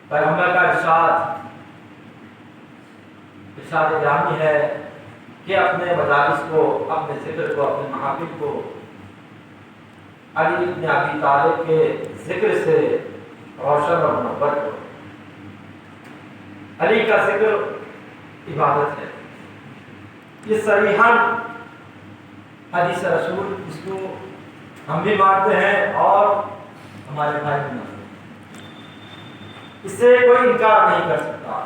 پیغمبر کا ارشاد جامی ہے کہ اپنے مجالس کو، اپنے ذکر کو، اپنے محافل کو علی بن ابی طالب کے ذکر سے روشن اور منور کرو۔ علی کا ذکر عبادت ہے، یہ صریحاً حدیث رسول، اس کو ہم بھی مانتے ہیں اور ہمارے بھائی بھی مانتے ہیں، اس سے کوئی انکار نہیں کر سکتا۔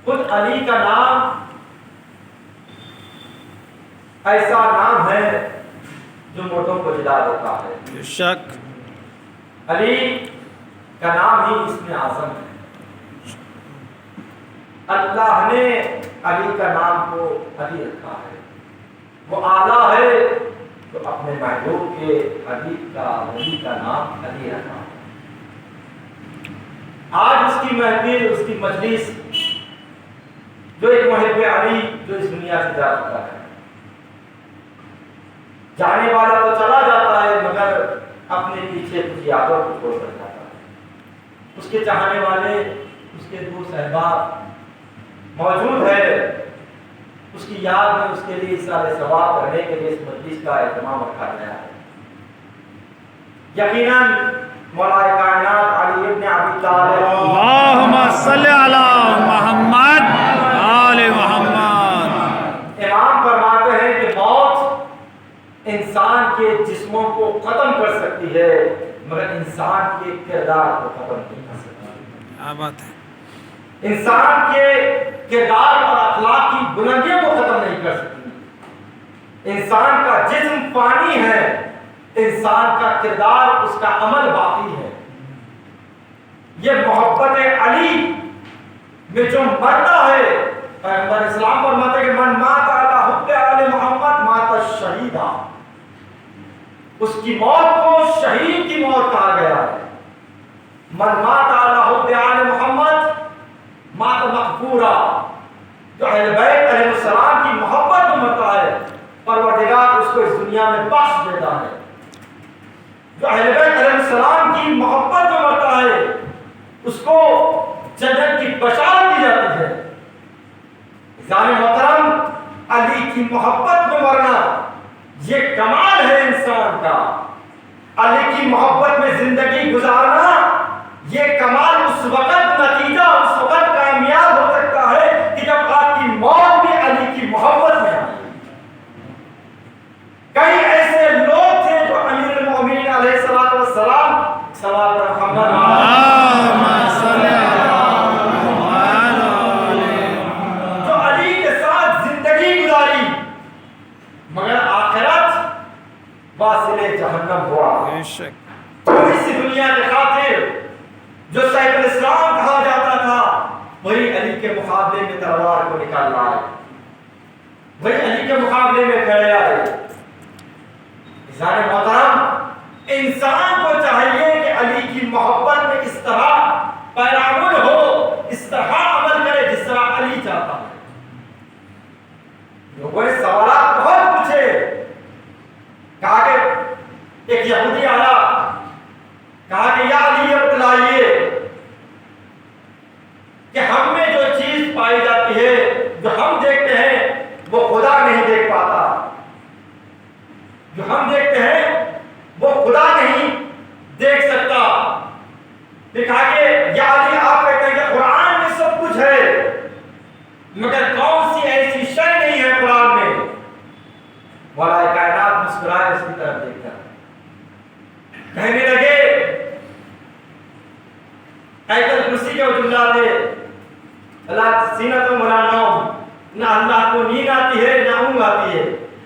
خود علی کا نام ایسا نام ہے جو موٹوں کو جلا دیتا ہے۔ بے شک علی کا نام ہی اسم اعظم ہے۔ اللہ نے علی کا نام کو علی رکھا ہے، وہ اعلیٰ ہے تو اپنے محبوب کے حبیب کا، ولی کا نام علی رکھا ہے۔ آج اس کی محفل، اس کی مجلس، جو ایک محب علی جو اس دنیا سے جا چکا ہے، جانے والا تو چلا جاتا ہے مگر اپنے پیچھے کچھ یادوں کو چھوڑ کر جاتا ہے۔ اس کے چاہنے والے، اس کے دوست احباب موجود ہے، اس کی یاد میں اس کے لیے اصرار ثواب کرنے کے لیے اس مجلس کا اہتمام رکھا گیا ہے۔ یقیناً مولا کائنات علی ابن ابی طالب، اللہم صلی علی محمد آل محمد، امام فرماتے ہیں کہ موت انسان کے جسموں کو ختم کر سکتی ہے مگر انسان کے کردار کو ختم نہیں کر سکتی۔ کیا بات ہے، انسان کے کردار اور اخلاق کی بلندیوں کو ختم نہیں کر سکتی۔ انسان کا جسم فانی ہے، انسان کا کردار، اس کا عمل باقی ہے۔ یہ محبت علی میں جو مرتا ہے، پیغمبر اسلام فرماتے ہیں کہ من مات علی حب آل محمد مات شہیدا، اس کی موت کو شہید کی موت کہا گیا ہے۔ من مات علی حب آل محمد مات مغفورا، جو اہل بیت علیہ السلام کی محبت میں مرتا ہے پروردگار اس کو اس دنیا میں بخش دیتا ہے۔ جو اہل بیت علیہ السلام کی محبت میں مرتا ہے اس کو جنت کی بشارت دی جاتی ہے۔ عزیزان محترم، علی کی محبت میں مرنا یہ کمال ہے انسان کا۔ علی کی محبت میں زندگی گزارنا یہ کمال اس وقت نتیجہ، اس وقت کامیاب ہو سکتا ہے کہ جب آپ کی موت بھی علی کی محبت میں آئے۔ کئی ایسے لوگ تھے جو امیر المومنین علیہ الصلوۃ والسلام صلوات محمد اللہم صلی علی محمد، جو علی کے ساتھ زندگی گزاری مگر آخرت واصل جہنم ہوا۔ بے شک جو اس دنیا کے خاطر جو سیف الاسلام کہا جاتا تھا وہی علی کے مقابلے میں تلوار کو نکال لائے، وہی علی کے مقابلے میں کھڑے آئے۔ عزیزان محترم، انسان کو چاہیے کہ علی کی محبت میں اس طرح پیرامن ہو، اس طرح عمل کرے جس طرح علی چاہتا ہے۔ لوگوں نے سوالات بہت پوچھے، کہا کہ ایک یہودی آیا، کہا کہ یا علی یہ بتلائیے کہ ہم میں جو چیز پائی جاتی ہے، جو ہم دیکھتے ہیں وہ خدا نہیں دیکھ پاتا، جو ہم دیکھتے ہیں وہ خدا نہیں دیکھ سکتا۔ پھر کہا کہ یا علی آپ کہتے ہیں کہ قرآن میں سب کچھ ہے مگر کون سی ایسی شے نہیں ہے قرآن میں؟ مولا کائنات مسکرائے اس کی طرف دیکھ کر کہنے لگے، آیت الکرسی کے وجود اللہ تھے، اللہ سینت و ملا نوم، نہ اللہ کو نیند آتی ہے نہ اونگ آتی ہے۔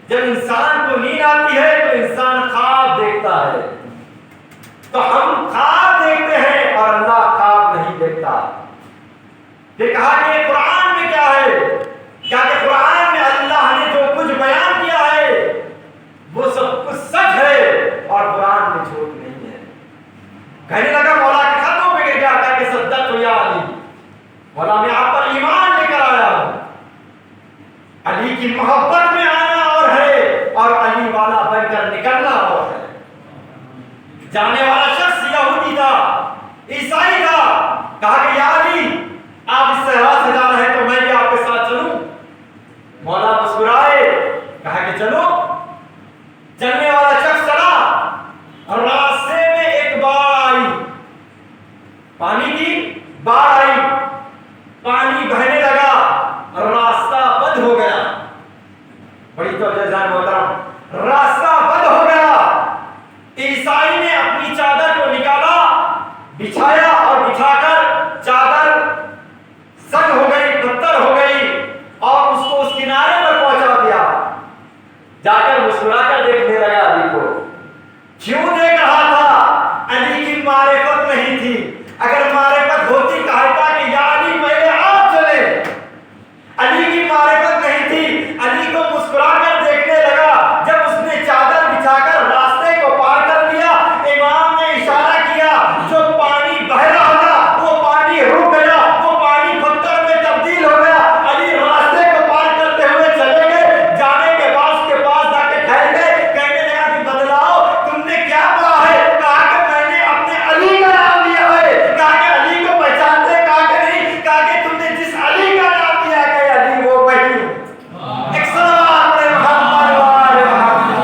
جب انسان کو نیند آتی ہے تو انسان خواب دیکھتا ہے، تو ہم خواب دیکھتے ہیں اور اللہ خواب نہیں دیکھتا۔ پھر کہا کہ قرآن میں کیا ہے؟ کیا کہ قرآن میں اللہ نے جو کچھ بیان کیا ہے وہ سب کچھ سچ ہے اور قرآن میں جھوٹ نہیں ہے۔ کہنے لگا مولا کے خطوں پہ کیا کہا کہ صدقت یا علی، مولا میں آپ پر ایمان لے کر آیا ہوں۔ علی کی محبت میں آنا اور ہے اور علی والا بن کر نکلنا اور ہے۔ جانے والا شخص یہودی تھا، عیسائی تھا، کہا کہ یا علی آپ اس صحرا سے جا رہے ہیں تو میں بھی آپ کے ساتھ چلوں؟ مولا مسکرائے، کہا کہ چلو۔ چلنے والا شخص چلا اور راستے میں ایک باڑھ آئی، پانی کی باڑھ آئی، پانی بہنے لگا اور راستہ بند ہو گیا۔ بڑی توجہ جان محترم، راستہ بند ہو گیا۔ عیسائی نے اپنی چادر کو نکالا، بچھایا اور بچھا کر چادر سن ہو گئی، پتھر ہو گئی اور اس کو اس کنارے پر پہنچا دیا۔ جا کر مسکرا کر دیکھنے لگا علی کو۔ کیوں دیکھ رہا تھا؟ علی کی معرفت نہیں تھی۔ اگر معرفت ہوتی کہتا کہ یا علی پہلے آپ چلے۔ علی کی معرفت نہیں تھی، علی کو مسکرا کر دیکھنے لگا۔ جب اس نے چادر بچھا کر راستے کو پار کر دیا، امام نے اشارہ کیا، جو پانی بہ رہا تھا وہ پانی رک گیا، وہ پانی پتھر میں تبدیل ہو گیا۔ علی راستے کو پار کرتے ہوئے چلے گئے، جانے کے بعد اس کے پاس جا کے ٹھہر گئے، کہنے لگا کہ بدلاؤ تم نے کیا پڑھا ہے؟ کہا کہ میں نے اپنے علی کا نام لیا ہے۔ کہا کہ علی کو پہچانتے؟ کہا کہ نہیں۔ کہا کہ تم نے جس علی کا نام لیا کہ علی وہ وہی۔ ایک سلام علیہ محمد وآلہ محمد۔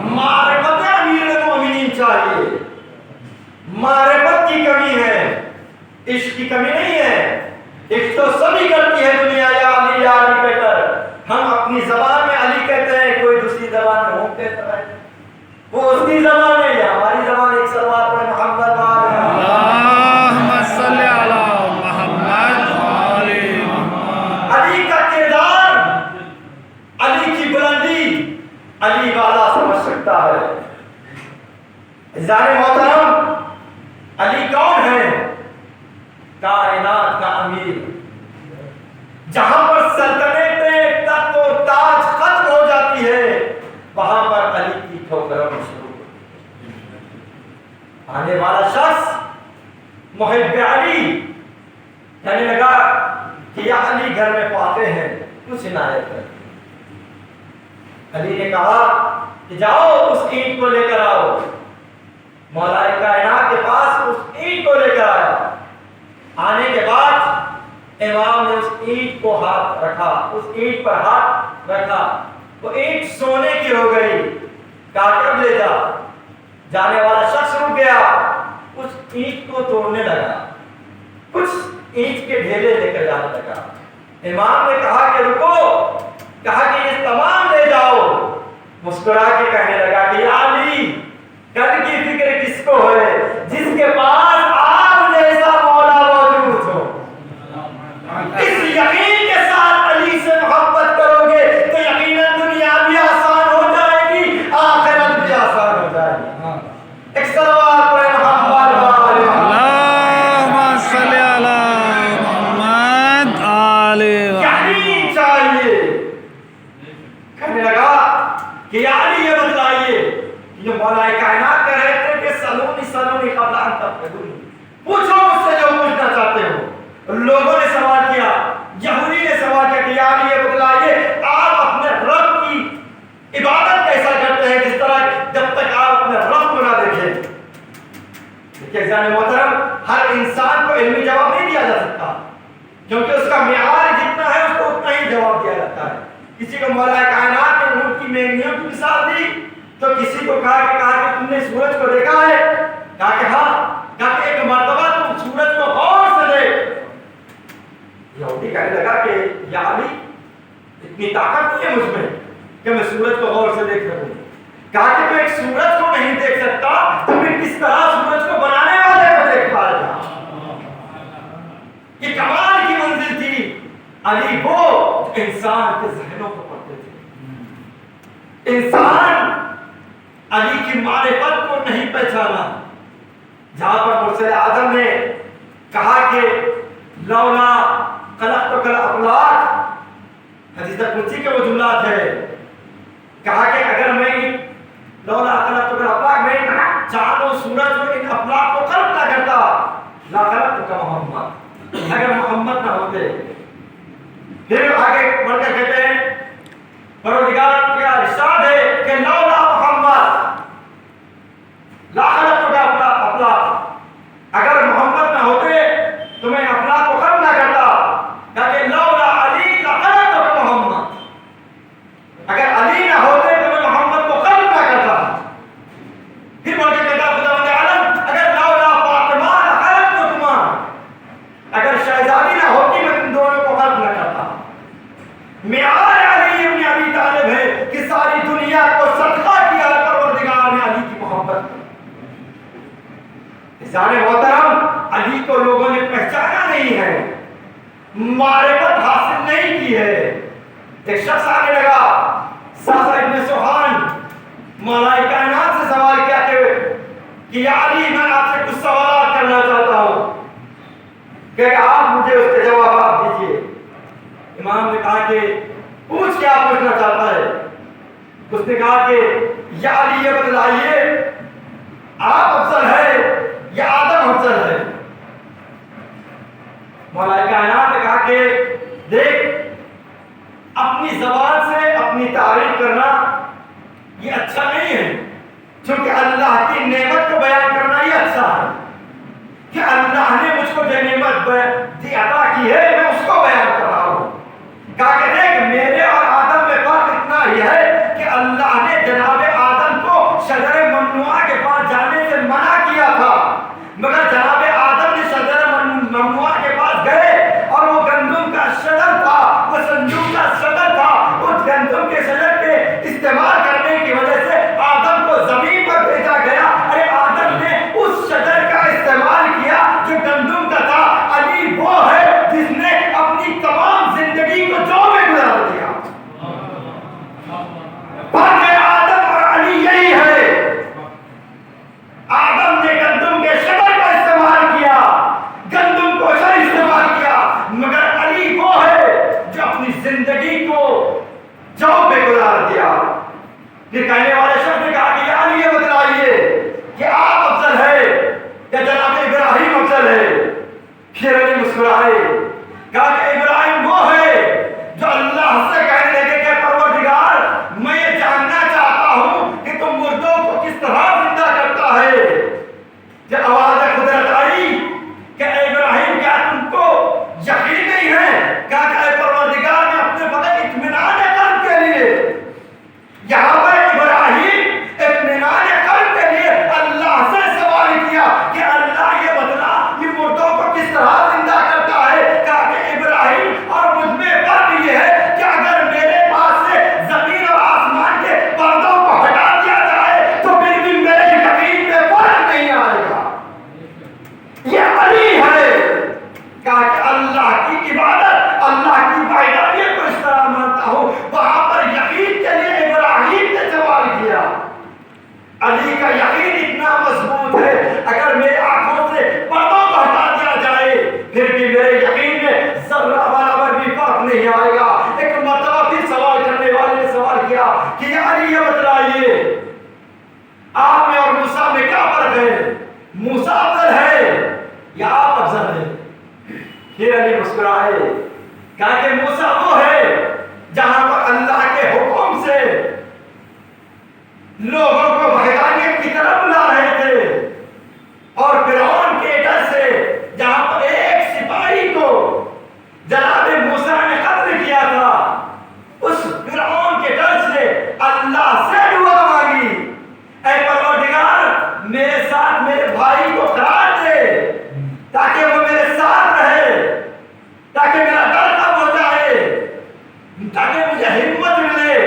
معرفت امیر المومنین چاہیے۔ معرفت کی کمی ہے، عشق کی کمی نہیں ہے۔ عشق تو سبھی کرتی ہے دنیا، یا علی کہہ کر۔ ہم اپنی زبان میں علی کہتے ہیں، کوئی دوسری زبان میں ہم کہتا ہے، وہ اس کی زبان میں یا ہماری زبان۔ ایک صلوات پر محمد اللہم صلی علی محمد وآلہ محمد۔ علی کا کردار، علی کی بلندی علی والا سمجھ سکتا ہے۔ عزیزان محترم، علی کون ہے؟ کائنات کا امیر۔ جہاں پر سلطنتیں تخت و تاج ختم ہو جاتی ہے، وہاں پر علی کی ٹھوکروں شروع ہوتی ہے۔ آنے والا شخص محب علی کہنے لگا کہ یا علی گھر میں پاتے ہیں، کچھ عنایت کر۔ علی نے کہا کہ جاؤ اس اینٹ کو لے کر آؤ۔ مولا کائنات کے پاس اس اینٹ کو لے کر آیا۔ آنے کے بعد امام نے اس اینٹ کو ہاتھ رکھا، اس اینٹ پر ہاتھ رکھا، وہ اینٹ سونے کی ہو گئی۔ کہا کب لے جا۔ جانے والا شخص رک گیا، اس اینٹ کو توڑنے لگا، کچھ اینٹ کے ڈھیلے لے کر جانے لگا۔ امام نے کہا کہ رکو، کہا کہ یہ تمام لے جاؤ۔ مسکرا کے کہنے لگا کہ یا علی کل کی فکر کس کو ہے جس کے پاس آپ جیسا مولا موجود ہو۔ اس یقین کے ساتھ علی سے محبت کرو گے تو یقیناً دنیا بھی آسان ہو جائے گی، آخرت بھی آسان ہو جائے گی۔ ایک صلوات پر محمد وآلہ محمد۔ اللہم صلی علی محمد وآلہ محمد۔ یقین چاہیے۔ کہنے لگا کہ یا علی یہ بتلائیے، یہ مولا کائنات کہہ رہے تھے کہ سلونی قبل ان تفقدونی، پوچھو مجھ سے جو پوچھنا چاہتے ہو۔ لوگوں نے سوال کیا، یہودی نے سوال کیا کہ یا علی یہ بتلائیے آپ اپنے رب کی عبادت کیسا کرتے ہیں جس طرح جب تک آپ اپنے رب کو نہ دیکھیں۔ دیکھیے عزیزان محترم، ہر انسان کو علمی جواب نہیں دیا جا سکتا، کیونکہ اس کا معیار جتنا ہے اس کو اتنا ہی جواب دیا جاتا ہے۔ کسی کو مولا کائنات نے اونٹ کی مینگنیوں کی مثال دی، تو کسی کو کہا کہ تم نے سورج کو دیکھا ہے؟ کہا کہ ہاں۔ کہا کہ ایک مرتبہ تم سورج کو غور سے دیکھ۔ یہودی کہنے لگا کہ یا علی اتنی طاقت نہیں ہے مجھ میں کہ میں سورج کو غور سے دیکھ سکوں۔ کہا کہ تو ایک سورج کو نہیں دیکھ سکتا تو پھر کس طرح سورج کو بنانے والے کو دیکھ پائے گا؟ یہ کمال کی منزل تھی۔ علی وہ انسان کے ذہنوں کو پڑھتے تھے۔ انسان علی کی معرفت کو نہیں پہچانا۔ جہاں پر مرسل اعظم نے کہا کہ لولا خلقتک الافلاک، حدیث قدسی کے وہ جملات ہے کہا کہ اگر میں لولا خلقتک الافلاق، میں چاند و سورج کو ان افلاق کو خلق نہ کرتا لا خلقتک محمد، اگر محمد نہ ہوتے. پھر آگے بڑھ کر کہتے ہیں پروردگار کا ارشاد ہے کہ لولا محمد لا خلقتک الافلاق، اگر محمد نہ ہوتے تو میں افلاق کو خلق نہ کرتا. کہ لولا علی لخلقتک محمد، اگر علی نہ ہوتے تو میں محمد کو خلق نہ کرتا. پھر بڑھ کے کہتا خداوند عالم اگر لولا فاطمہ لخلقتکما، اگر شہزادی نہ ہوتی میں تم دونوں کو خلق نہ کرتا. معیار علی ابن ابی طالب ہے کہ ساری دنیا کو صدقہ کیا پروردگار نے علی کی محبت. عزیزان محترم، علی کو لوگوں نے پہچانا نہیں ہے، معرفت حاصل نہیں کی ہے. ایک شخص آنے لگا، ساسا ابن سوحان، مولا کائنات سے سوال کیا کہ یا علی میں آپ سے کچھ سوالات کرنا چاہتا ہوں کہ آپ مجھے اس کے جوابات دیجیے. امام نے کہا کہ پوچھ کیا پوچھنا چاہتا ہے. اس نے کہا کہ یا علی یہ بتلائیے آپ افضل ہے یا آدم افضل ہے؟ مولا کائنات نے کہا کہ دیکھ، اپنی زبان سے اپنی تعریف کرنا یہ اچھا نہیں ہے، چونکہ اللہ کی نعمت کو بیان کرنا یہ اچھا ہے کہ اللہ نے مجھ کو جو نعمت عطا کی ہے میں اس کو بیان کر رہا ہوں. کہا کہ دیکھ، میرے اور آدم میں فرق اتنا ہی ہے کہ اللہ نے جناب آدم کو شجر ممنوعہ کے پاس جانے سے منع کیا تھا، مگر جناب آدم نے شجر ممنوعہ کے پاس گئے اور وہ گندم کا شجر تھا، وہ صندوق کا شجر تھا. اس گندم کے شجر کے استعمال کرنے کی وجہ سے آدم کو زمین پر بھیجا گیا. ارے آدم نے اس شجر کا استعمال کیا جو گندم کا تھا. علی وہ ہے جس نے اپنی تمام زندگی کو جو میں گزار دیا. فرق آدم اور علی یہی ہے. آدم نے گندم کے شجر کا استعمال کیا، گندم کو صحیح استعمال کیا، مگر علی وہ ہے جو اپنی زندگی کو جو میں گزار دیا. پھر کہنے والے شخص نے کہا کہ یا علی یہ بتلائیے کہ آپ افضل ہے یا جناب ابراہیم افضل ہے؟ پھر علی مسکرائے، کہا کہ ابراہیم وہ ہے جو اللہ سے کہنے لگے کہ پروردگار میں یہ جاننا چاہتا ہوں کہ تم مردوں کو کس طرح زندہ کرتا ہے. جب آواز قدرت آئی کہ اے ابراہیم کیا تم کو یقین نہیں ہے؟ کہا کہ اے پروردگار نے اپنے فقط اطمینان قلب کے لیے، یہاں پر ابراہیم اطمینان قلب کے لیے اللہ سے سوال کیا کہ اللہ یہ بتلا یہ مردوں کو کس طرح زندہ کرتا ہے. کہا کہ ابراہیم اور مجھ میں فرق یہ ہے کہ اگر میرے پاس سے زمین اور آسمان کے پردوں کو ہٹا دیا جائے تو پھر بھی میرے یقین میں فرق نہیں آئے گا. یہ علی ہے. کہا کہ اللہ کی عبادت، اللہ کی وحدانیت کو اس طرح مانتا ہوں. وہاں پر یقین کے لیے ابراہیم نے سوال کیا. علی کا یقین اتنا مضبوط ہے اگر میری آنکھوں سے پردوں کو ہٹا دیا جائے پھر بھی میرے یقین میں ذرہ برابر بھی فرق نہیں آئے گا. ایک مرتبہ پھر سوال کرنے والے نے سوال کیا کہ یا علی یہ بتلائیے آپ میں اور موسیٰ میں کیا فرق ہے؟ موسیٰ افضل ہے یا آپ افضل ہے؟ پھر علی مسکرائے، کہا کہ موسیٰ وہ ہے جہاں پر اللہ کے حکم سے لوگوں کو وحدانیت کی طرف بلا رہے تھے، اور فرعون کے ڈر سے جہاں پر ایک سپاہی کو جناب موسیٰ نے قتل کیا تھا، اس فرعون کے ڈر سے اللہ سے دعا مانگی، اے پروردگار میرے ساتھ میرے بھائی کو قرار دے تاکہ وہ میرے ساتھ رہے، تاکہ میرا ڈر کم ہو جائے، تاکہ مجھے ہمت ملے.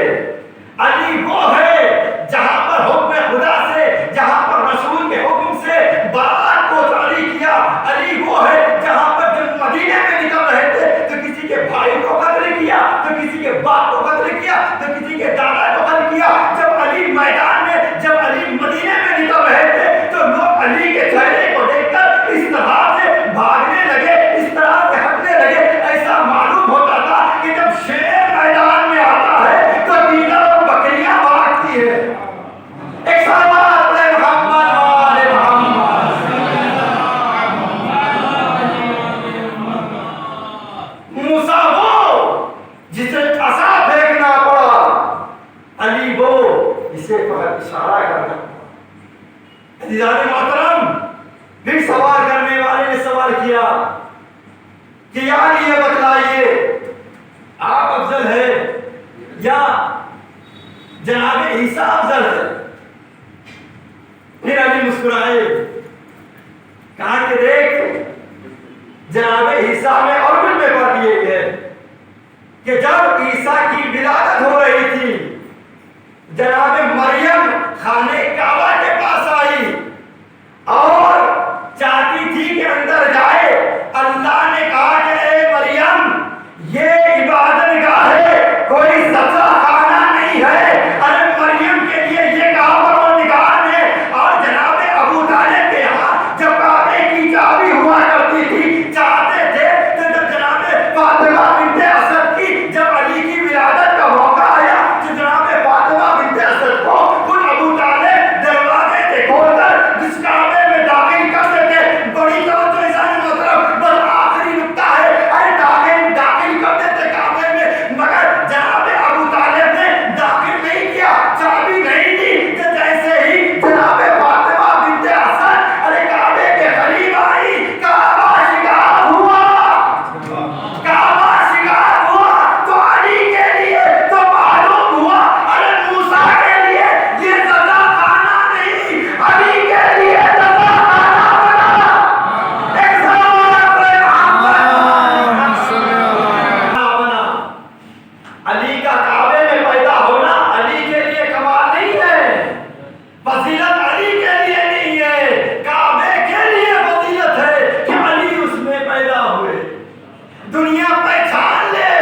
علی وہ ہے جہاں پر حکم خدا سے، جہاں پر رسول کے حکم سے بارات کو جاری کیا. علی وہ ہے جہاں پر جب مدینے میں نکل رہے تھے تو کسی کے بھائی کو قتل کیا، تو کسی کے باپ کو قتل کیا، تو کسی کے دادا کو قتل کیا. جب علی میدان میں، جب علی مدینے میں نکل رہے تھے تو لوگ علی کے چہرے کو دیکھ کر اس طرح سے بھاگنے لگے، اس طرح سے ہٹنے لگے. ایسا معلوم ہوتا تھا کہ جب شیر میدان میں آتا ہے تو دیگر اور بکریاں عزیزان محترم، پھر سوال کرنے والے نے سوال کیا کہ یار یہ بتلائیے آپ افضل ہے یا جناب عیسیٰ افضل ہے؟ پھر علی مسکرائے، کہا کہ دیکھ جناب عیسیٰ میں اور بھی میں بات یہ ہے کہ جب عیسیٰ کی ولادت ہو رہی تھی، جناب مریم خانے کعبہ کے پاس آئی اور چاہتی تھی کہ اندر جائے۔ اللہ نے کہا کہ اے مریم یہ عبادت گاہ ہے، کوئی سزا خانہ نہیں ہے۔ ارے مریم کے لیے یہ کہا پروردگار نے، اور جناب ابو طالب کے یہاں جب کعبے کی چابی ہوا کرتی تھی، چاہتے تھے کہ جب جناب فاطمہ بنت اسد کی جب علی کی ولادت کا موقع آیا تو جناب فاطمہ بنت اسد کو خود ابو طالب دروازے سے کھول کر جس کعبے میں داخل کرتے تھے، بڑی توجہ انسان محترم، بس آخری نکتہ ہے، ارے داخل کرتے تھے کعبے میں، مگر جناب ابو طالب نے داخل نہیں کیا، چابی نہیں دی، کہ جیسے ہی جناب فاطمہ بنت اسد ارے کعبے کے قریب آئی، کعبہ شکار ہوا، کعبہ شکار ہوا تو علی کے لیے تو معلوم ہوا، ارے موسیٰ کے لیے یہ سزا خانہ نہیں، علی کے لیے سزا خانہ بنا۔ ایک سوال پر اللهم صل على بنا، علی کا کعبے میں پیدا ہونا علی کے لیے کمال نہیں ہے، فضیلت علی کے لیے نہیں ہے، کعبے کے لیے فضیلت ہے کہ علی اس میں پیدا ہوئے۔ دنیا پہچان لے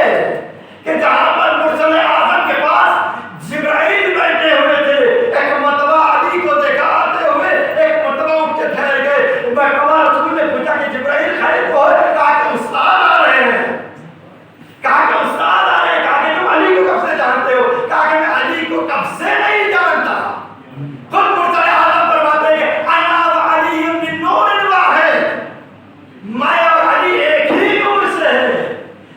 کہ جہاں پر مرسل اعظم کے پاس جبرائیل بیٹھے ہوئے تھے، ایک مرتبہ علی کو دیکھا آتے ہوئے، ایک مرتبہ اٹھ کے ٹھہر گئے، مرتبہ رسول نے پوچھا کہ جبرائیل خیر تو ہے؟ کہا کہ استاد آ رہے ہیں، کہا کہ استاد آ رہے ہیں، کہا کہ تم علی کو کب سے جانتے ہو؟ کہا کہ میں علی کو کب سے نہیں جانتا۔ خود مرسل اعظم فرماتے ہیں انا وعلی من نور واحد، میں اور علی ایک ہی نور سے ہے۔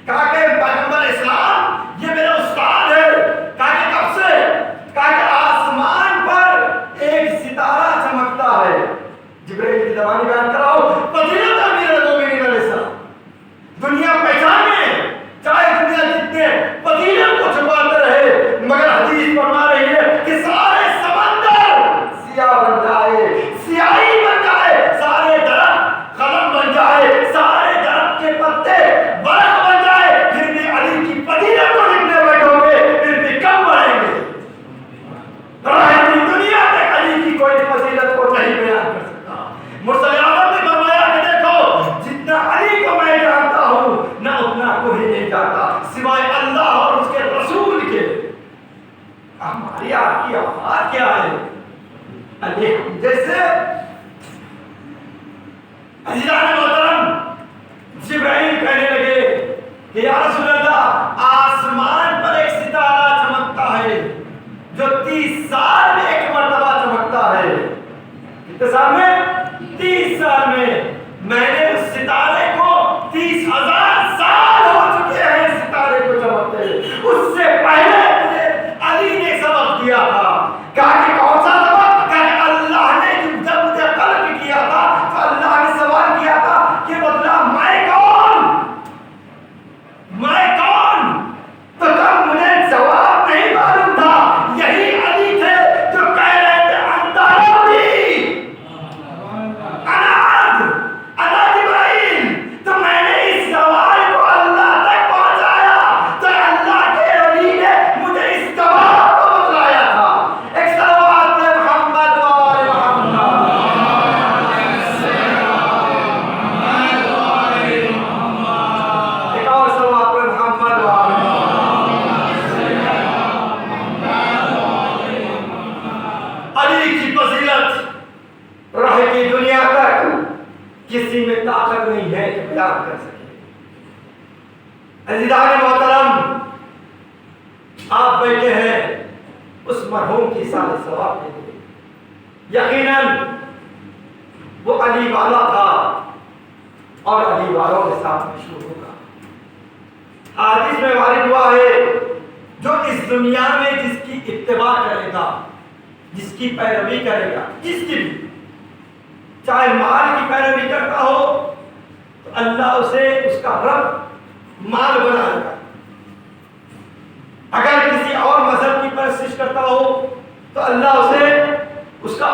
کہا کہ پیغمبر اسلام یہ میرا استاد ہے۔ کہا کہ کب سے؟ کہا کہ آسمان پر ایک ستارہ چمکتا ہے۔ جبرائیل کی زبانی بیان کراؤ، فضیلت امیر المومنین علیہ السلام۔ دنیا پہچانے چاہے دنیا جتنے فضیلت کو چھپاتے رہے، مگر حدیث فرما رہی ہے کہ سارے سمندر سیاہ بن جائے، سیاہی بن جائے، سارے درخت قلم بن جائے، سارے درخت کے پتے برق بن جائے، پھر بھی علی کی فضیلت کو لکھنے بیٹھو گے پھر بھی کم بڑھیں گے۔ دنیا تک علی کی کوئی فضیلت کو نہیں بیان کر سکتا۔ مرسل اعظم نے فرمایا کہ دیکھو جتنا علی کو میں جانتا ہوں نہ اتنا کوئی نہیں جانتا سوائے اللہ اور اس کے رسول کے۔ ہماری آپ کی اوقات کیا ہے؟ علی جیسے عزیزان محترم، جبرائیل کہنے لگے کہ یا رسول اللہ آسمان پر ایک ستارہ چمکتا ہے جو 30 سال میں ایک مرتبہ چمکتا ہے۔ کتنے سال میں؟ 30 سال میں۔ میں نے اس ستارے کو 30,000 سال ہو چکے ہیں ستارے کو چمکتے، اس سے پہلے مجھے علی نے سبق دیا تھا۔ کہا کہ کون سا سبق؟ کہا کہ اللہ نے جب مجھے خلق کیا تھا تو اللہ نے سوال کیا تھا کہ بدلا میں کون، میں کون؟ تو تب مجھے جواب نہیں معلوم تھا، یہی علی تھے جو کہہ رہے تھے انتا ربی انا عبد انا جبرائیل۔ تو میں نے اس سوال کو اللہ تک پہنچایا تو اللہ کے علی نے مجھے اس جواب کو بتلایا تھا۔ ایک صلوات پہ محمد و آل محمد۔ ایک اور صلوات پہ محمد و آل محمد۔ علی کی فضیلت رہے گی دنیا تک، کسی میں طاقت نہیں ہے کہ بیان کر سکے۔ عزیزان محترم، آپ بیٹھے ہیں اس مرحوم کی سال ثواب کے لیے، یقیناً وہ علی والا تھا اور علی والوں کے ساتھ مشہور ہوگا۔ حدیث میں وارد ہوا ہے جو اس دنیا میں جس کی اتباع کرے گا، جس کی پیروی کرے گا، جس کی بھی چاہے مال کی پیروی کرتا ہو تو اللہ اسے اس کا رب مال بنا لے گا، اگر کسی اور مذہب کی پرستش کرتا ہو تو اللہ اسے اس کا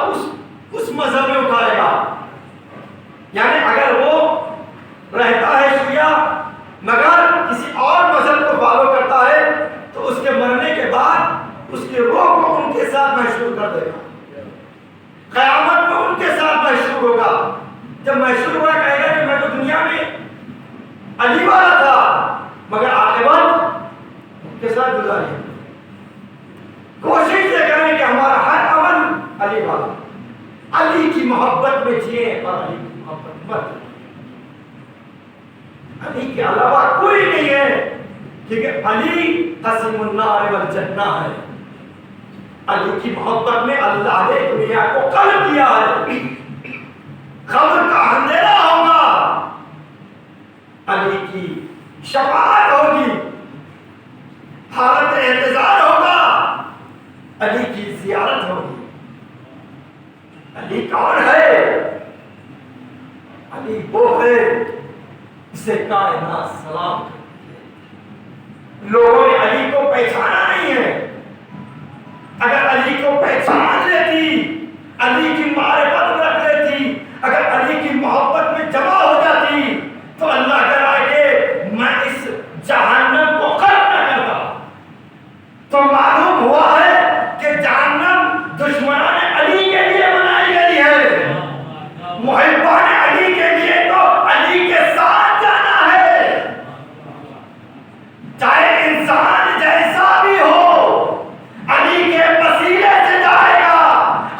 اس مذہب میں اٹھائے گا۔ یعنی اگر وہ رہتا ہے شیعہ مگر کسی اور مذہب کو فالو کرتا ہے تو اس کے مرنے کے بعد اس کی روح کو ان کے ساتھ محشور کر دے گا، قیامت میں ان کے ساتھ محشور ہوگا۔ جب محشور ہوا کہے گا کہ میں تو دنیا میں علی والا تھا مگر عاقبت ان کے ساتھ گزاری۔ کوشش یہ کریں کہ ہمارا ہر عمل علی والا، علی کی محبت میں جئیں اور علی کی محبت مت، علی کے علاوہ کوئی نہیں ہے، کیونکہ علی قسم النار والجنہ ہے۔ علی کی محبت میں اللہ نے دنیا کو قلب کیا ہے، قبر کا اندھیرا ہوگا، علی کی شفاعت ہوگی، حالت انتظار ہوگا، علی کی زیارت ہوگی۔ علی کون ہے؟ علی وہ ہے جسے کائنات سلام کرتی ہے۔ لوگوں نے علی کو پہچانا نہیں ہے، اگر علی کو پہچان لیتی، علی کی معرفت رکھ لیتی، اگر علی کی محبت میں جمع ہو جاتی تو اللہ کرا کہ میں اس جہنم کو ختم نہ کرتا۔ تو معلوم ہوا ہے کہ جہنم دشمنان علی کے لیے بنائی گئی ہے، محبان علی کے لیے تو علی کے ساتھ جانا ہے، چاہے انسان جیسا بھی ہو علی کے وسیلے سے جائے گا،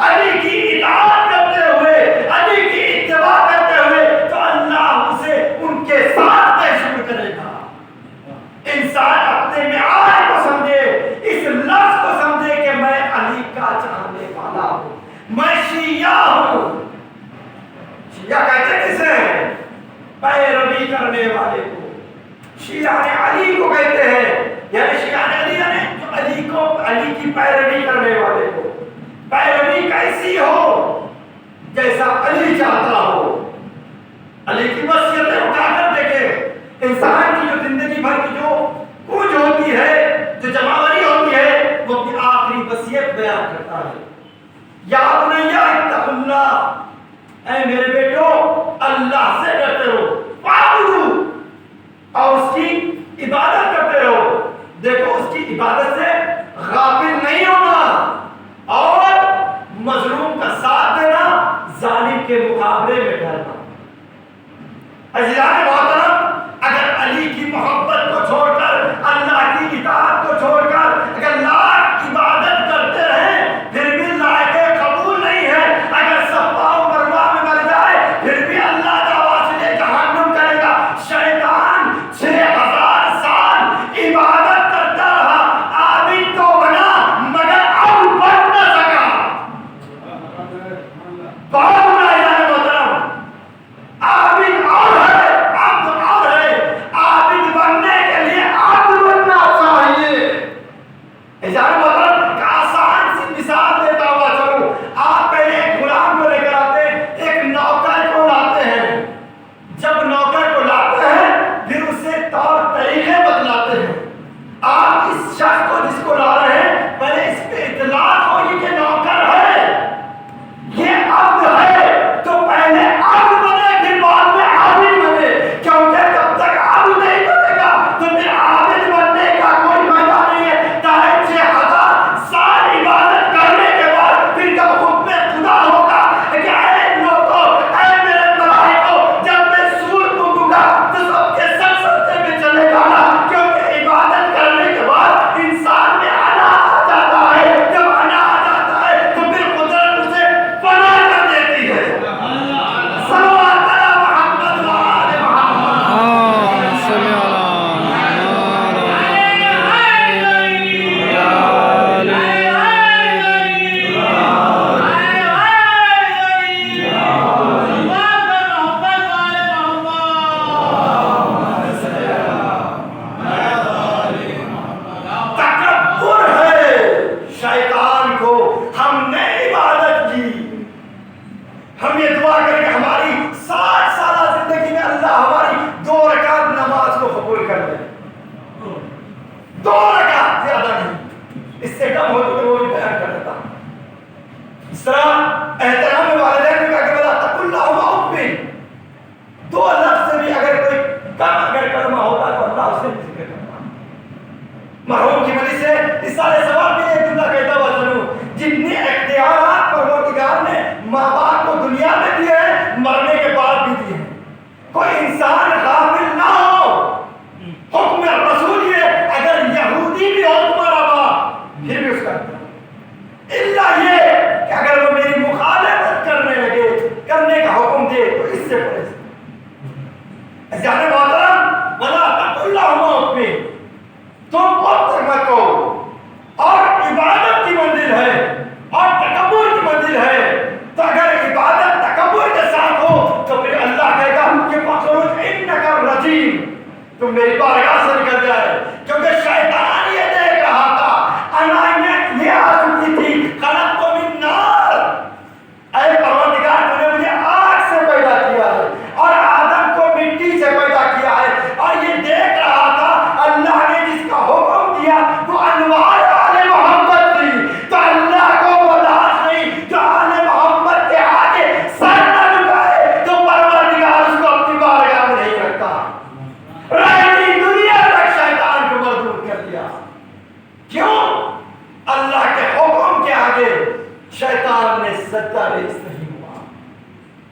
علی کی اطاعت کرتے ہوئے، علی کی اتباع کرتے ہوئے، تو اللہ اسے ان کے ساتھ محشور کرے گا۔ انسان اپنے معیار کو سمجھے، اس لفظ کو سمجھے کہ میں علی کا چاہنے والا ہوں، میں شیعہ ہوں۔ شیعہ کہتے کسے ہیں؟ پیروی کرنے والے کو شیعہ علی کو کہتے ہیں، یعنی شیعہ علی یعنی جو علی کو، علی کی پیروی کرنے والے کو۔ پیروی کیسی ہو؟ جیسا علی چاہتا ہو۔ علی کی وصیتیں اٹھا کر دیکھیں، انسان کی جو زندگی بھر کی جو کوچ ہوتی ہے، جو جماوری ہوتی ہے، وہ اپنی آخری وصیت بیان کرتا ہے، یا بنی اتق اللہ، اے میرے بیٹو اللہ سے ڈرتے رہو، فاعبدوا، اور اس کی عبادت کرتے رہو۔ دیکھو اس کی عبادت سے غافل نہیں ہونا اور مظلوم کا ساتھ دینا، ظالم کے مقابلے میں ڈرنا۔ عزیزان محترم، اگر علی کی محبت کو چھوڑ کر، اللہ کی اطاعت کو چھوڑ کر اگر لاکھ عبادت کرتے رہیں پھر بھی لائق قبول نہیں ہے، اگر صفا و مروہ میں مر جائے پھر بھی اللہ دعویٰ سے جہنم کرے گا۔ شیطان 6000 سال عبادت کرتا رہا، عابد تو بنا مگر اب بن نہ سکا۔ بہت بڑا عزیزان محترم، عابد اور ہے، عبد اور ہے، عابد بننے کے لیے عبد بننا چاہیے۔ عزیزان محترم، ایک آسان سی مثال دیتا ہوا چلوں، آپ پہلے ایک غلام کو لے کر آتے ہیں، ایک نوکر کو لاتے ہیں، جب نوکر کو لاتے ہیں پھر اسے طور طریقے بتلاتے ہیں۔ آپ اس شخص کو جس کو لا رہے ہیں پہلے اس پہ اطلاق ہو یہ کہ نوکر ہے، یہ عبد ہے، تو پہلے عبد بنے پھر بعد میں عابد بنے، کیونکہ جب تک عبد نہیں بنے گا تو پھر عابد بننے کا کوئی فائدہ نہیں ہے۔ چاہے 6000 سال عبادت کرنے کے بعد پھر جب حکم خدا ہوگا کہ اے لوگوں، اے میرے ملائکوں، جب میں سور پھونکوں گا تو سب کے سر سجدے میں چلے جانا، کیونکہ عبادت کرنے کے بعد انسان میں آنا سے کم ہوتی تو وہ بھی بیان کر دیتا. اس طرح احترام والدین نے کہا کہ بلا تق اللہ معفن، دو لفظ سے بھی اگر کوئی کم اگر کلمہ ہوتا تو اللہ اسے بھی ذکر کرتا. مرحوم کی وجہ سے اس سارے سوال میں ایک جملہ کہتا ہوا چلوں، جتنے اختیارات پروردگار نے ماں باپ کو دنیا میں دیے ہیں مرنے کے بعد بھی دیے ہیں. کوئی انسان غافل نہ ہو. حکم رسول یہ اگر یہودی بھی ہو تمہارا باپ پھر بھی اس کا اللہ یہ کہ اگر وہ میری مخالفت کرنے لگے کرنے کا حکم دے تو اس سے پرہیز. جانے محترم ولا تقل اللہم اف، تم بہت مت کہو. اور عبادت کی منزل ہے اور تکبر کی منزل ہے، تو اگر عبادت تکبر کے ساتھ ہو تو پھر اللہ کہے گا کہ فخرج انک رجیم، تم میری بارگاہ سے نکل جائے. کیونکہ شیطان یہ دیکھ رہا تھا، علائمت یہ آ چکی تھی، خلقت من نار، اے پروردگار تو نے مجھے آگ سے پیدا کیا ہے اور آدم کو مٹی سے پیدا کیا ہے. اور یہ دیکھ رہا تھا اللہ نے جس کا حکم دیا وہ انوار آل محمد تھی، تو اللہ کو برداشت نہیں جو آل محمد کے آگے سر نہ جھکائے تو پروردگار اس کو اپنی بارگاہ میں نہیں رکھتا. رہتی دنیا تک شیطان کو مردود کر دیا. کیوں؟ اللہ کے حکم کے آگے شیطان نے سجدہ ریز نہیں ہوا.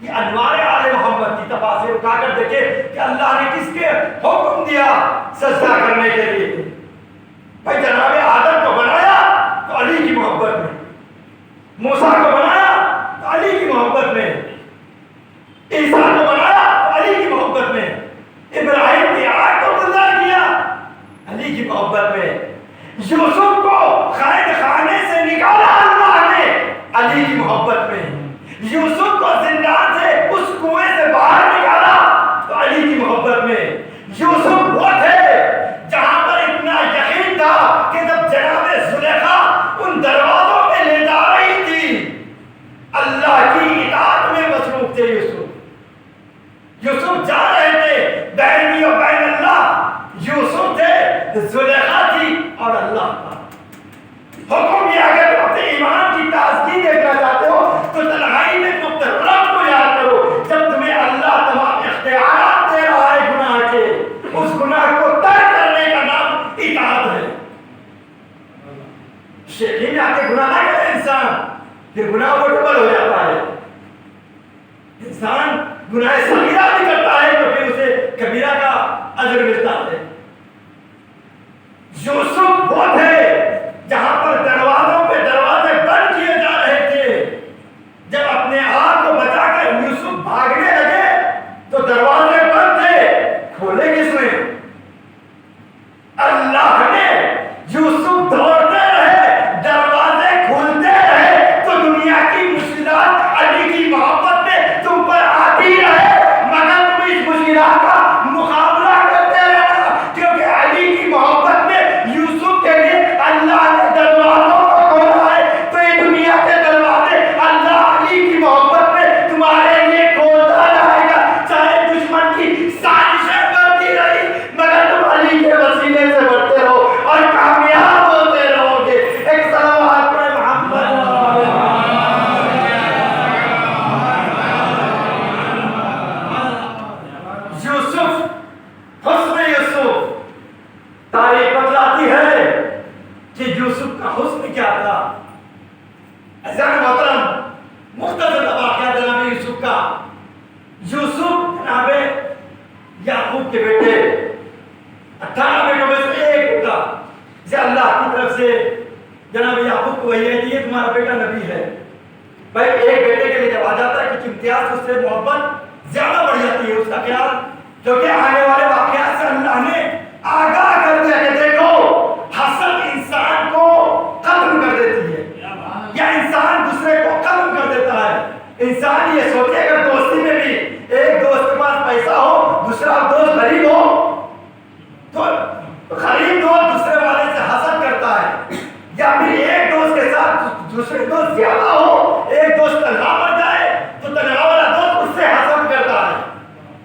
یہ انوار آل محمد کی تفاسیر اٹھا کر دیکھے کہ اللہ نے کس کے حکم دیا سجدہ کرنے کے لیے. بھائی جناب آدم کو بنایا تو علی کی محبت میں، موسیٰ کو بنایا تو علی کی محبت میں، عیسیٰ کو بنایا تو علی کی محبت میں، ابراہیم کی آگ کو گلزار کیا علی کی محبت میں، یوسف کو قید خانے سے نکالا اللہ نے علی کی محبت میں، یوسف کو زندان سے اس کنویں سے باہر نکالا تو علی کی محبت میں. یوسف وہ تھے جہاں پر اتنا یقین تھا کہ جب جناب زلیخا ان دروازوں پہ لے جا رہی تھی اللہ کی اطاعت میں مصروف تھے. یوسف جا رہے تھے بینی و بین اللہ، یوسف تھے، زلیخا تھی اور اللہ تھا. حکم یہ اگر اپنے ایمان کی تازگی دیکھنا چاہتے ہو تو تنہائی میں رب کو یاد کرو. جب تمہیں اللہ تمام اختیارات دے رہا ہے گناہ کے، اس گناہ کو ترک کرنے کا نام اطاعت ہے. شیخین آ کے گناہ نہ کرے انسان، پھر گناہ وہ ڈبل ہو جاتا ہے. انسان گناہ صغیرہ بھی کرتا ہے تو پھر اسے کبیرہ کا اجر ملتا ہے. یوسف وہ تھے جہاں پر دروازوں پہ دروازے بند کیے جا رہے تھے. جب اپنے آپ کو بچا کر یوسف بھاگنے لگے تو دروازے بند تھے، کھولے کس نے؟ اللہ نے. یوسف دوڑتے رہے، دروازے کھولتے رہے تو دنیا کی مشکلات علی کی محبت میں تم پر آتی رہے، مگر تم اس مشکلات کا مقابلہ کرتے رہنا، کیونکہ علی کی محبت میں یوسف کے لیے اللہ نے دروازوں کو کھولا ہے. تو یہ دنیا کے دروازے اللہ علی کی محبت میں تمہارے لیے کھولتا جائے گا، چاہے دشمن کی سازشیں بڑھتی رہی مگر تم علی کے وسیلے سے بڑھتے رہو اور کامیاب ہوتے رہو گے. ایک صلوات پڑھے محمد. یوسف، حسن یوسف، تاریخ بتلاتی ہے کہ یوسف کا حسن کیا تھا. عزیزان محترم، مختصر واقعہ جناب یوسف کا. یوسف جناب یعقوب کے بیٹے 18 بیٹوں میں سے ایک بیٹا، جسے اللہ کی طرف سے جناب یعقوب کو وحی آتی ہے تمہارا بیٹا نبی ہے. بھائی ایک بیٹے کے لیے جب آ جاتا ہے کچھ امتیاز، اس سے محبت زیادہ بڑھ جاتی ہے، اس کا خیال کیونکہ آنے والے واقعات سے اللہ نے آگاہ کر دیا کہ دیکھو حسد انسان کو ختم کر دیتی ہے یا انسان دوسرے کو ختم کر دیتا ہے. انسان یہ سوچے اگر دوستی میں بھی ایک دوست کے پاس پیسہ ہو، دوسرا دوست غریب ہو تو غریب دوست دوسرے والے سے حسد کرتا ہے، یا پھر ایک دوست کے ساتھ دوسرے دوست زیادہ ہو، ایک دوست تنہا پڑ جائے تو تنہا والا دوست اس سے حسد کرتا ہے.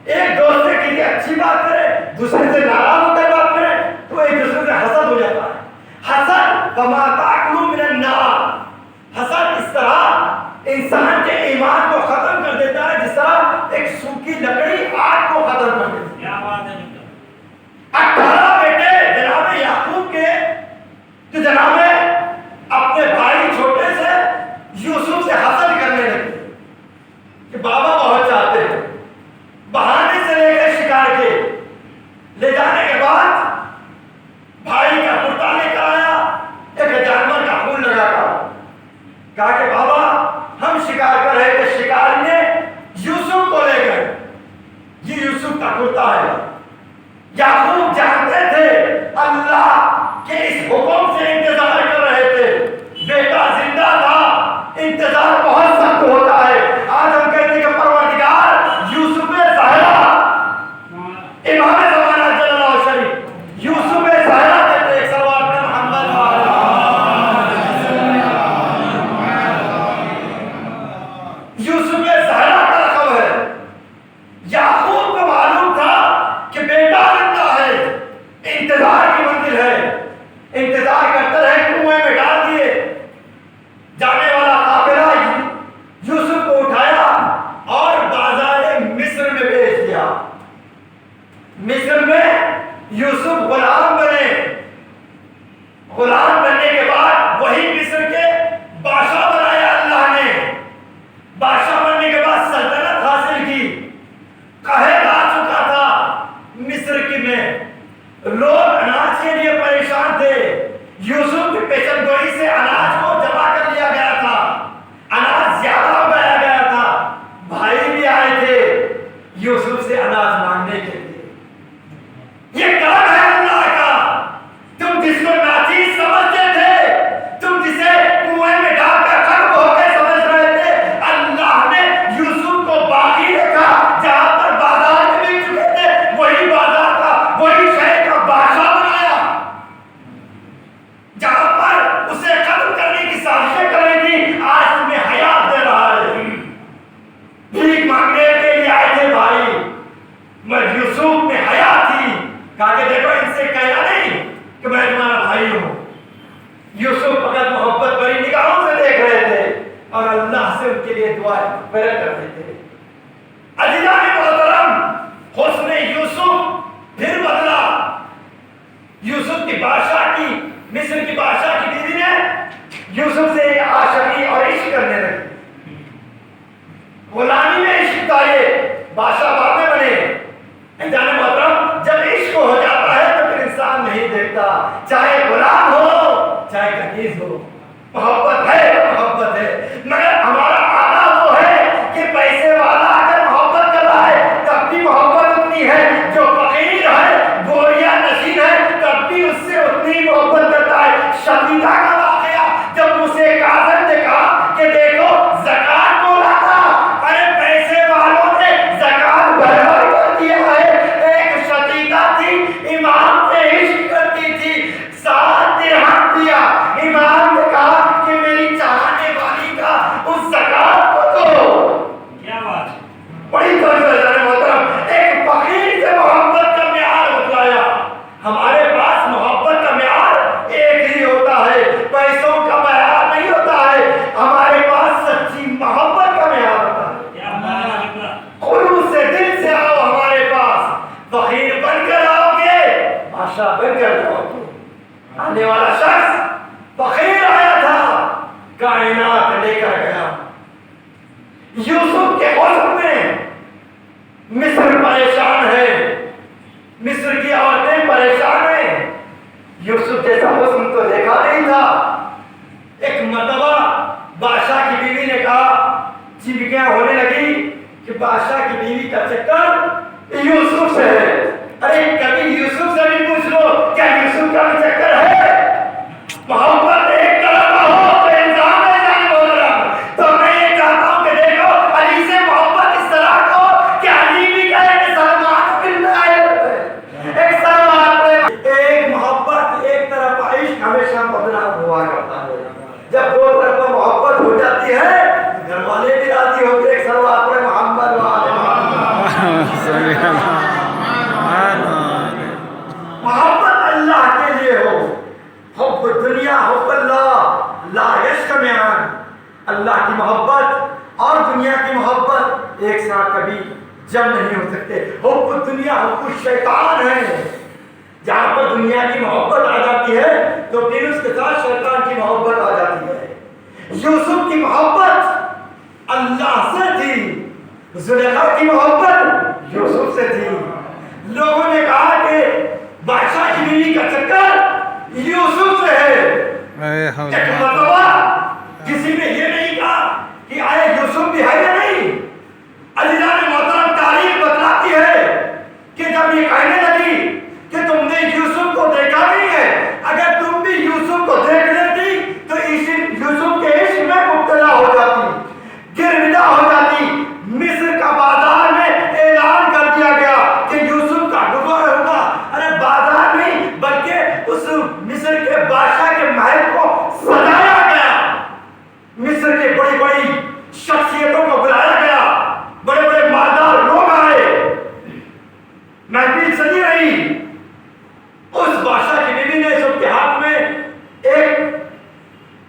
ایک دوست کے لیے اچھی بات کرے، دوسرے سے ناراض ہو کر بات کرے تو ایک دوسرے کہا کہ بابا ہم شکار کر رہے تھے، شکاری نے یوسف کو لے گئے، یہ یوسف کا کرتا ہے۔ یعقوب جانتے تھے اللہ کے اس حکم سے انتظار کر رہے تھے، بیٹا زندہ تھا، انتظار بہت سخت ہوتا ہے۔ آج ہم کہتے ہیں کہ پروردگار یوسف زہرا، امام زمانہ جل اللہ شریف یوسف زہرا کہتے ہیں، ایک سلوات میں محمد یوسف زہرا کا لقب ہے۔ یعقوب کو معلوم تھا کہ بیٹا زندہ ہے، انتظار کی منزل ہے، انتظار کرتے رہے، کنویں میں ڈال دیے، جانے والا قافلہ یوسف کو اٹھایا اور بازار مصر میں بھیج دیا۔ مصر میں یوسف غلام بنے، غلام بننے کے بعد وہی مصر کے بادشاہ بنایا اللہ نے۔ بادشاہ بننے کے بعد سلطنت حاصل کی، قہر آ چکا تھا مصر کی میں، لوگ اناج کے لیے پریشان تھے۔ یوسف کی پیشن گوئی سے اناج کو جمع کر لیا گیا تھا، اناج زیادہ اگایا گیا تھا، بھائی بھی آئے تھے یوسف سے اناج مانگنے کے لیے۔ یہ کرم ہے اللہ کا، تم جس کو ناچیز سمجھتے تھے، تم جسے کنویں میں ڈال کر ختم ہو کے سمجھ رہے تھے، اللہ نے یوسف کو باقی رکھا، جہاں پر بازار میں بک چکے تھے وہی بازار کا، وہی شہر کا بادشاہ بنایا، جہاں پر اسے ختم کرنے کی سازشیں کر رہی تھی آج تمہیں حیات دے رہا ہے۔ بھیک مانگنے کے لیے آئے تھے بھائی، میں یوسف میں حیات تھی، کہا کہ دیکھو ان سے کہنا نہیں کہ میں تمہارا بھائی ہوں۔ یوسف فقط محبت بری نگاہوں سے دیکھ رہے تھے اور اللہ سے ان کے لیے دعائیں کرتے تھے۔ عزیزان محترم، حسن یوسف پھر بدلا۔ یوسف کی بادشاہ کی، مصر کی بادشاہ کی بیوی نے یوسف سے عاشقی اور عشق کرنے لگی، غلامی میں عشق تھا، یہ بادشاہ بعد میں بنے۔ جانے محترم، جب عشق ہو جاتا ہے تو پھر انسان نہیں دیکھتا، چاہے غلام ہو چاہے کنیز ہو، محبت ہے محبت ہے۔ مگر ہمارا عادت وہ ہے کہ پیسے والا اگر محبت کر رہا ہے تب بھی محبت اتنی ہے، جو فقیر ہے گوریاں نشین ہے تب بھی اس سے اتنی محبت کرتا ہے۔ شدیدہ کا واقعہ، جب اسے کاظم نے کہا کہ دیکھو زکات کو لانا، ارے پیسے والوں نے زکات برابر کر دیا ہے۔ ایک شدیدہ تھی، امام سے عشق کرتی تھی، 7 درہم دیا، امام نے کہا کہ میری چاہنے والی کا اس زکات کو دو۔ کیا بات، بڑی توجہ ہے محترم، ایک فقیر سے محبت کا معیار بتلایا۔ ہمارے پاس محبت کا معیار ایک ہی ہوتا ہے، پیسوں کا معیار نہیں ہوتا ہے، ہمارے پاس سچی محبت کا معیار ہوتا ہے۔ خلوص سے دل سے آؤ ہمارے پاس، فقیر بن کر آؤ گے بادشاہ بن کر جاؤ گے۔ آنے والا شخص فقیر آیا تھا، کائنات لے کر گیا۔ یوسف کے حسن میں مصر پریشان ہے، مصر کی عورتیں پریشان ہیں، یوسف جیسا حسن تو دیکھا نہیں تھا۔ ایک مرتبہ بادشاہ کی بیوی نے کہا، چیخیں ہونے لگی کہ بادشاہ کی بیوی کا چکر یوسف سے ہے۔ ارے کبھی یوسف سے بھی پوچھ لو، کیا یوسف کا بھی چکر ہے؟ محبت ایک طرف ہو تو انسان ہے جان بول رہا، تو میں یہ چاہتا ہوں کہ دیکھو علی سے محبت اس طرح کو کہ علی بھی کہے کہ سلمان بن آئے ایک سلمان پہ ایک محبت ایک طرف عشق ہمیشہ بدنام ہوا کرتا ہے۔ جب دو طرف محبت ہو جاتی ہے گھر والے بھی راضی ہوتے، ایک سلمان پہ محمد والے محبت اللہ کے لیے ہو، حب دنیا حب اللہ لا یجتمعان، اللہ کی محبت اور دنیا کی محبت ایک ساتھ کبھی جمع نہیں ہو سکتے۔ حب دنیا حب الشیطان ہے، جہاں پر دنیا کی محبت آ جاتی ہے تو پھر اس کے ساتھ شیطان کی محبت آ جاتی ہے۔ یوسف کی محبت اللہ سے تھی، زلیخا کی محبت یوسف سے تھی۔ لوگوں نے کہا کہ بادشاہ کی بیوی کا چکر یوسف سے ہے۔ ایک مرتبہ کسی نے یہ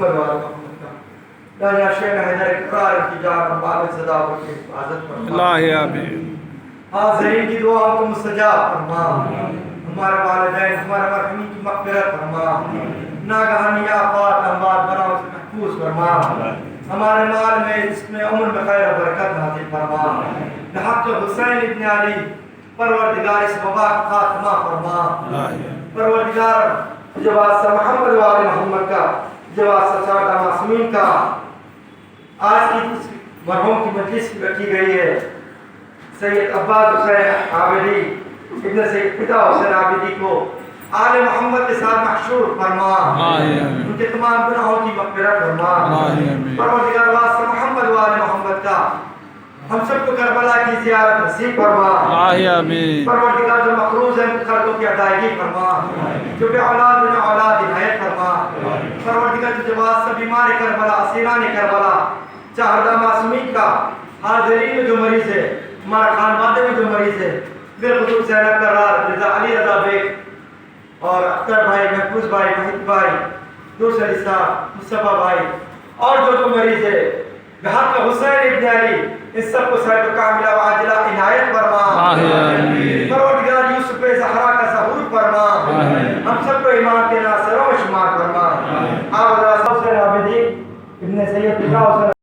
محمد وآل محمد کا لاجا شیخ حیدر اقرار انتجاب باب صدا کی حفاظت فرما اللہ آمین حاضرین کی دعاؤں کو مستجاب فرما ہمارے والدین ہمارے مرحومین کی مغفرت فرما ناگہانی آفات اموات بلاؤں سے محفوظ فرما ہمارے مال میں اس میں عمر میں خیر و برکت نازل فرما بحق حسین ابن علی پروردگار اس وبا کا خاتمہ فرما پروردگار جو واسطہ محمد وآل محمد کا جو واسطہ سادہ معصومین کا آج کی مرحوم کی مجلس رکھی گئی ہے سید عباس حسین عابدی ابن سید پتا حسین عابدی کو آل محمد کے ساتھ محشور فرما ان کے تمام گناہوں کی مغفرت فرما پروردگار واسطہ محمد وآل محمد کا ہم سب کو کربلا کی زیارت نصیب فرما پروردگار جو مقروض ہیں قرضوں کی ادائیگی فرما جو بے اولاد ان اولاد ہدایت فرما پروردگار جو واسطہ بیمار کربلا اسیران کربلا چاہردہ معصومین کا حاضرین میں جو مریض ہے ہمارا خانوادے میں جو مریض ہے بالخصوص زینب کرار رضا علی رضا بیگ اور اختر بھائی محفوظ بھائی محید بھائی دوسرے صاحب مصطفیٰ بھائی اور جو مریض ہے بحق حسین ابن علی اس سب کو صحت کاملہ و عاجلہ عنایت فرما پروردگار یوسف زہرا کا ظہور فرما ہم سب کو ایمان کے ناصروں میں شمار فرما آپ حسین عابدی ابن سید پتا حسین